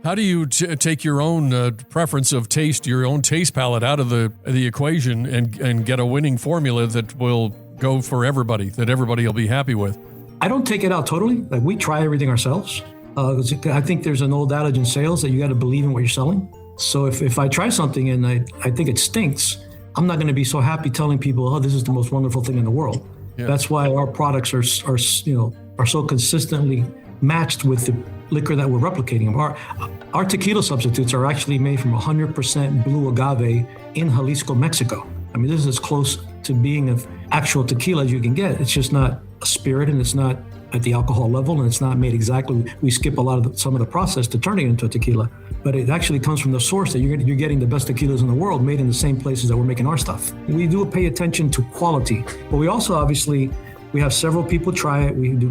How do you take your own preference of taste, your own taste palette out of the equation and get a winning formula that will go for everybody, that everybody will be happy with? I don't take it out totally. Like, we try everything ourselves. I think there's an old adage in sales that you got to believe in what you're selling. So if I try something and I think it stinks, I'm not going to be so happy telling people, oh, this is the most wonderful thing in the world. Yeah. That's why our products are so consistently matched with the liquor that we're replicating. Our tequila substitutes are actually made from 100% blue agave in Jalisco, Mexico. I mean, this is as close to being an actual tequila as you can get. It's just not a spirit, and it's not at the alcohol level, and it's not made exactly. We skip some of the process to turn it into a tequila, but it actually comes from the source that you're getting the best tequilas in the world made in the same places that we're making our stuff. We do pay attention to quality, but we also obviously, we have several people try it. We do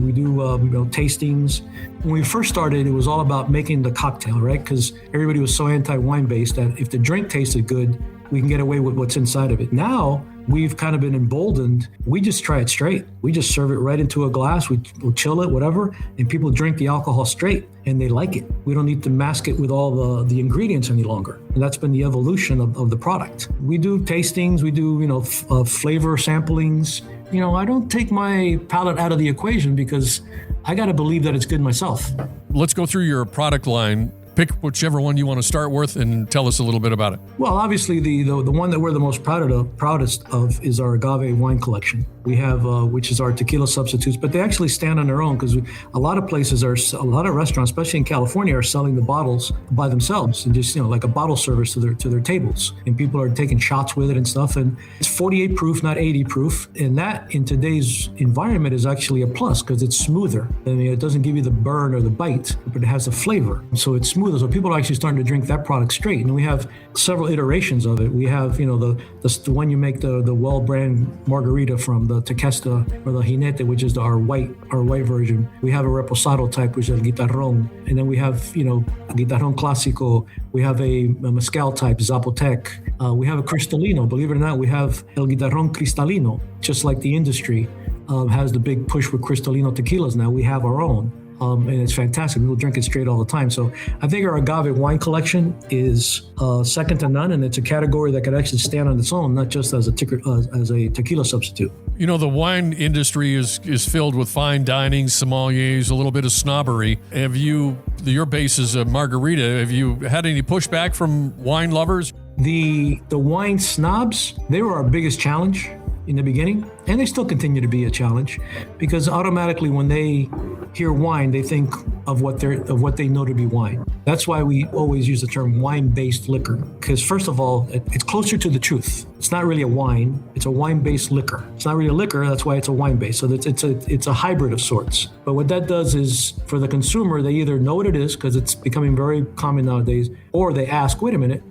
tastings. When we first started, it was all about making the cocktail, right? Because everybody was so anti-wine based that if the drink tasted good, we can get away with what's inside of it. Now, we've kind of been emboldened. We just try it straight. We just serve it right into a glass. We'll chill it, whatever, and people drink the alcohol straight, and they like it. We don't need to mask it with all the ingredients any longer. And that's been the evolution of the product. We do tastings. We do, flavor samplings. I don't take my palate out of the equation because I got to believe that it's good myself. Let's go through your product line. Pick whichever one you want to start with and tell us a little bit about it. Well, obviously, the one that we're the most proudest of is our Agave Wine Collection. We have, which is our tequila substitutes, but they actually stand on their own because a lot of restaurants, especially in California, are selling the bottles by themselves and just, like a bottle service to their tables. And people are taking shots with it and stuff. And it's 48 proof, not 80 proof. And that in today's environment is actually a plus because it's smoother. I mean, it doesn't give you the burn or the bite, but it has a flavor. So it's smoother. So people are actually starting to drink that product straight. And we have several iterations of it. We have, the one you make the well brand margarita from, the Tequila or the Jinete, which is our white version. We have a Reposado type, which is El Guitarrón. And then we have, a Guitarrón Clásico. We have a Mezcal type, Zapotec. We have a Cristalino. Believe it or not, we have El Guitarrón Cristalino. Just like the industry has the big push with Cristalino tequilas now, we have our own. And it's fantastic. We'll drink it straight all the time. So I think our Agave Wine Collection is second to none, and it's a category that could actually stand on its own, not just as a tequila substitute. The wine industry is filled with fine dining, sommeliers, a little bit of snobbery. Your base is a margarita. Have you had any pushback from wine lovers? The wine snobs, they were our biggest challenge in the beginning, and they still continue to be a challenge because automatically when they hear wine, they think of what they know to be wine. That's why we always use the term wine-based liquor, because first of all, it's closer to the truth. It's not really a wine; it's a wine-based liquor. It's not really a liquor. That's why it's a wine-based. So it's a hybrid of sorts. But what that does is, for the consumer, they either know what it is because it's becoming very common nowadays, or they ask, "Wait a minute,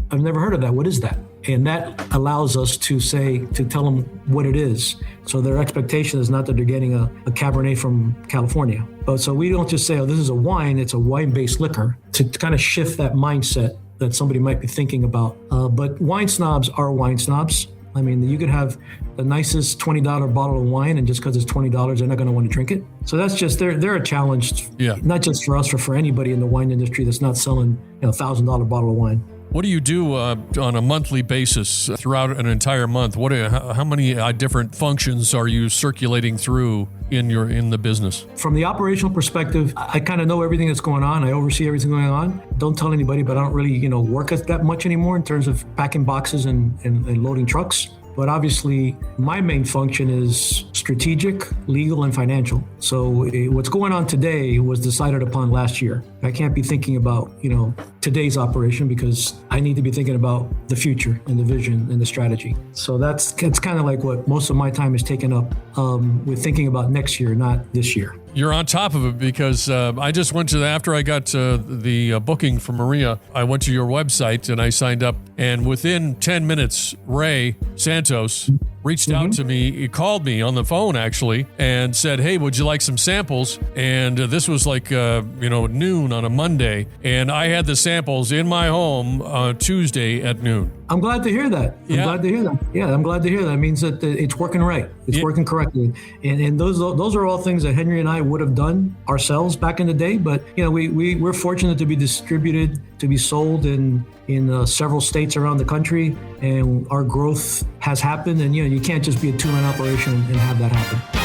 I've never heard of that. What is that?" And that allows us to tell them what it is. So their expectation is not that they're getting a Cabernet from California. But so we don't just say, oh, this is a wine, it's a wine-based liquor, to kind of shift that mindset that somebody might be thinking about. But wine snobs are wine snobs. I mean, you could have the nicest $20 bottle of wine, and just because it's $20, they're not going to want to drink it. So that's just, they're a challenge, not just for us, but for anybody in the wine industry that's not selling $1,000 bottle of wine. What do you do on a monthly basis throughout an entire month? How many different functions are you circulating through in the business? From the operational perspective, I kind of know everything that's going on. I oversee everything going on. Don't tell anybody, but I don't really work at that much anymore in terms of packing boxes and loading trucks. But obviously, my main function is strategic, legal, and financial. So what's going on today was decided upon last year. I can't be thinking about, today's operation because I need to be thinking about the future and the vision and the strategy. So it's kind of like what most of my time is taken up with thinking about next year, not this year. You're on top of it because I just went after I got the booking from Maria, I went to your website and I signed up. And within 10 minutes, Ray Santos reached out to me. He called me on the phone actually and said, "Hey, would you like some samples?" And this was like noon on a Monday, and I had the samples in my home Tuesday at noon. I'm glad to hear that. I'm glad to hear that. Yeah, I'm glad to hear that. It means that it's working right. It's working correctly. And those are all things that Henry and I would have done ourselves back in the day. But we're fortunate to be distributed, to be sold in several states around the country, and our growth has happened. And you can't just be a two-man operation and have that happen.